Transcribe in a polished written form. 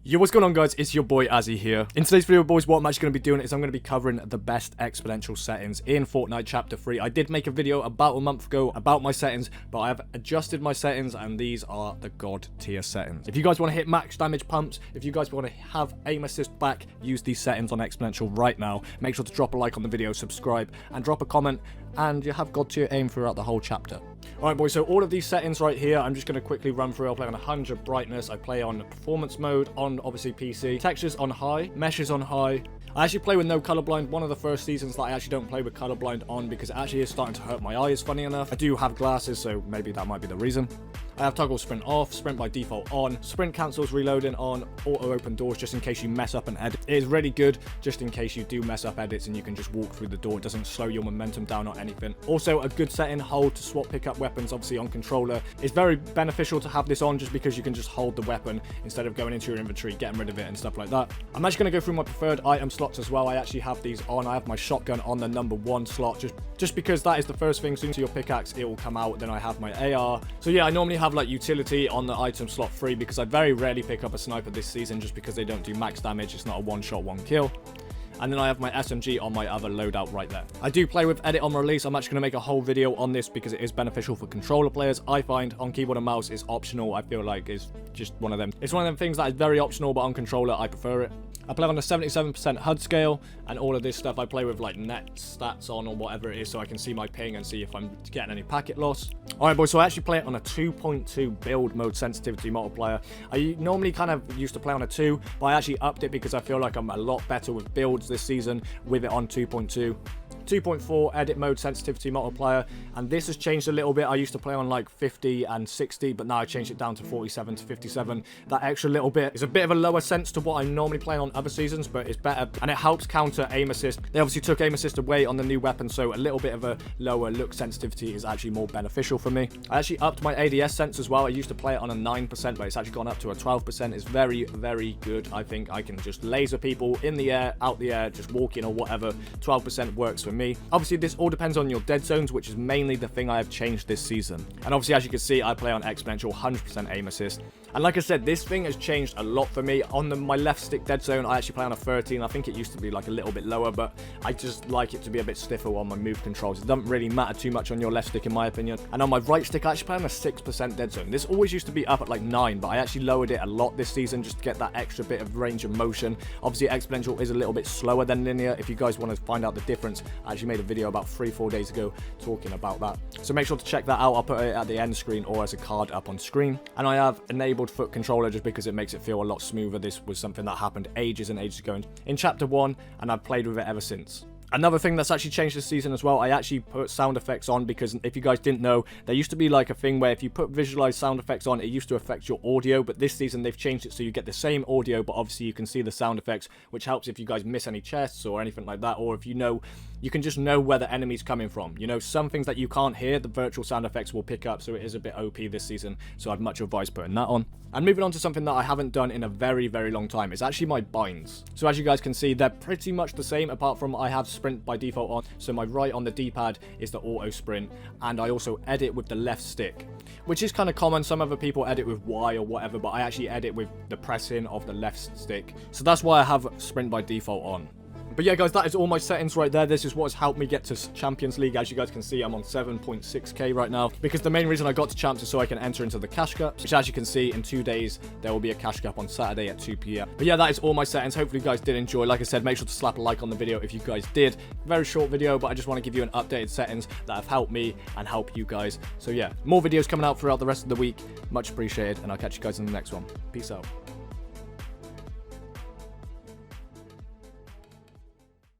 Yo, what's going on, guys? It's your boy Azzy here. In today's video, boys, what I'm actually going to be doing is I'm going to be covering the best exponential settings in Fortnite Chapter 3. I did make a video about a month ago about my settings, but I have adjusted my settings, and these are the god tier settings. If you guys want to hit max damage pumps, if you guys want to have aim assist back, use these settings on exponential right now. Make sure to drop a like on the video, subscribe, and drop a comment, and you have god tier aim throughout the whole chapter. Alright, boys, so all of these settings right here, I'm just going to quickly run through. I'll play on 100 brightness, I play on performance mode, on obviously PC, textures on high, meshes on high. I actually play with no colorblind. One of the first seasons that I actually don't play with colorblind on because it actually is starting to hurt my eyes, funny enough. I do have glasses, so maybe that might be the reason. I have toggle sprint off, sprint by default on, sprint cancels reloading on, auto open doors just in case you mess up an edit. It is really good just in case you do mess up edits and you can just walk through the door. It doesn't slow your momentum down or anything. Also, a good setting, hold to swap pick up weapons, obviously on controller. It's very beneficial to have this on just because you can just hold the weapon instead of going into your inventory, getting rid of it and stuff like that. I'm actually going to go through my preferred item slots as well. I actually have these on. I have my shotgun on the number 1 slot just because that is the first thing. Soon to your pickaxe, it will come out. Then I have my AR. So yeah, I normally have like utility on the item slot 3 because I very rarely pick up a sniper this season just because they don't do max damage. It's not a one shot, one kill. And then I have my SMG on my other loadout right there. I do play with edit on release. I'm actually going to make a whole video on this because it is beneficial for controller players. I find on keyboard and mouse is optional. I feel like it's just one of them. It's one of them things that is very optional, but on controller I prefer it. I play on a 77% HUD scale, and all of this stuff I play with like net stats on or whatever it is, so I can see my ping and see if I'm getting any packet loss. Alright, boys, so I actually play it on a 2.2 build mode sensitivity multiplier. I normally kind of used to play on a 2, but I actually upped it because I feel like I'm a lot better with builds this season with it on 2.2. 2.4 edit mode sensitivity multiplier, and this has changed a little bit. I used to play on like 50 and 60, but now I changed it down to 47 to 57. That extra little bit is a bit of a lower sense to what I normally play on other seasons, but it's better and it helps counter aim assist. They obviously took aim assist away on the new weapon, so a little bit of a lower look sensitivity is actually more beneficial for me. I actually upped my ADS sense as well. I used to play it on a 9%, but it's actually gone up to a 12%. It's very, very good. I think I can just laser people in the air, out the air, just walking or whatever. 12% works for me. Obviously, this all depends on your dead zones, which is mainly the thing I have changed this season. And obviously, as you can see, I play on Exponential, 100% aim assist. And like I said, this thing has changed a lot for me. On my left stick dead zone, I actually play on a 13. I think it used to be like a little bit lower, but I just like it to be a bit stiffer on my move controls. It doesn't really matter too much on your left stick, in my opinion. And on my right stick, I actually play on a 6% dead zone. This always used to be up at like 9, but I actually lowered it a lot this season just to get that extra bit of range of motion. Obviously, Exponential is a little bit slower than linear. If you guys want to find out the difference, I actually made a video about 3-4 days ago talking about that. So make sure to check that out. I'll put it at the end screen or as a card up on screen. And I have enabled foot controller just because it makes it feel a lot smoother. This was something that happened ages and ages ago in Chapter 1, and I've played with it ever since. Another thing that's actually changed this season as well, I actually put sound effects on because if you guys didn't know, there used to be like a thing where if you put visualized sound effects on, it used to affect your audio, but this season they've changed it so you get the same audio, but obviously you can see the sound effects, which helps if you guys miss any chests or anything like that, or if you know, you can just know where the enemy's coming from. You know, some things that you can't hear, the virtual sound effects will pick up, so it is a bit OP this season, so I'd much advise putting that on. And moving on to something that I haven't done in a very, very long time, is actually my binds. So as you guys can see, they're pretty much the same, apart from I have sprint by default on. So my right on the D-pad is the auto sprint, and I also edit with the left stick, which is kind of common. Some other people edit with Y or whatever, but I actually edit with the pressing of the left stick. So that's why I have sprint by default on. But yeah, guys, that is all my settings right there. This is what has helped me get to Champions League. As you guys can see, I'm on 7.6k right now, because the main reason I got to Champs is so I can enter into the cash cups, which as you can see, in 2 days, there will be a cash cup on Saturday at 2 p.m. But yeah, that is all my settings. Hopefully you guys did enjoy. Like I said, make sure to slap a like on the video if you guys did. Very short video, but I just want to give you an updated settings that have helped me and help you guys. So yeah, more videos coming out throughout the rest of the week. Much appreciated, and I'll catch you guys in the next one. Peace out.